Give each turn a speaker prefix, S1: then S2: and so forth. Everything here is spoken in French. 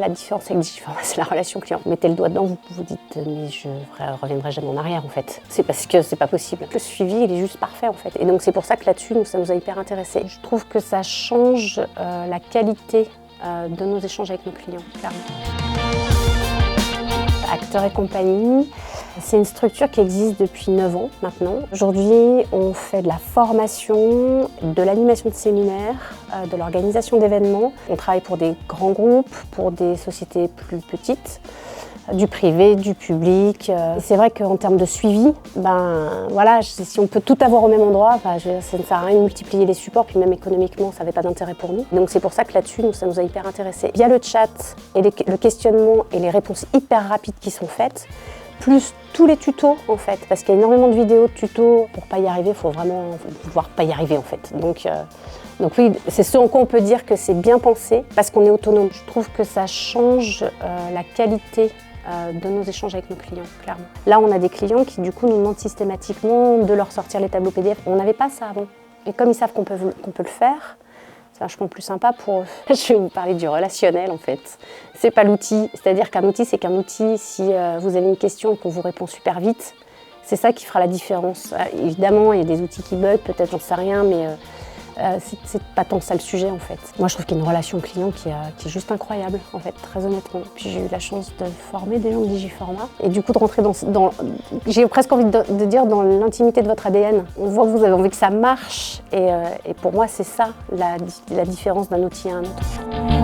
S1: La différence avec Digiformat, c'est la relation client. Vous mettez le doigt dedans, vous vous dites mais je reviendrai jamais en arrière en fait. C'est parce que c'est pas possible. Le suivi, il est juste parfait en fait. Et donc c'est pour ça que là-dessus, ça nous a hyper intéressés. Je trouve que ça change la qualité de nos échanges avec nos clients, clairement. Acteurs et compagnie, c'est une structure qui existe depuis 9 ans maintenant. Aujourd'hui, on fait de la formation, de l'animation de séminaires, de l'organisation d'événements. On travaille pour des grands groupes, pour des sociétés plus petites, du privé, du public. Et c'est vrai qu'en termes de suivi, voilà, si on peut tout avoir au même endroit, ça ne sert à rien de multiplier les supports, puis même économiquement, ça n'avait pas d'intérêt pour nous. Donc c'est pour ça que là-dessus, ça nous a hyper intéressés. Via le chat et le questionnement et les réponses hyper rapides qui sont faites, plus tous les tutos en fait, parce qu'il y a énormément de vidéos de tutos. Pour pas y arriver, il faut vraiment pouvoir pas y arriver en fait. Donc oui, c'est ce en quoi on peut dire que c'est bien pensé, parce qu'on est autonome. Je trouve que ça change la qualité de nos échanges avec nos clients, clairement. Là, on a des clients qui, du coup, nous demandent systématiquement de leur sortir les tableaux PDF. On n'avait pas ça avant. Et comme ils savent qu'on peut le faire, c'est vachement plus sympa pour eux. Je vais vous parler du relationnel, en fait. C'est pas l'outil. C'est-à-dire qu'un outil, c'est qu'un outil. Si vous avez une question et qu'on vous répond super vite, c'est ça qui fera la différence. Évidemment, il y a des outils qui bug, peut-être, j'en sais rien, mais c'est pas tant ça le sujet en fait. Moi je trouve qu'il y a une relation client qui est juste incroyable en fait, très honnêtement. Puis j'ai eu la chance de former des gens de Digiformat et du coup de rentrer j'ai presque envie de dire dans l'intimité de votre ADN. On voit que vous avez envie que ça marche et pour moi c'est ça la différence d'un outil à un autre.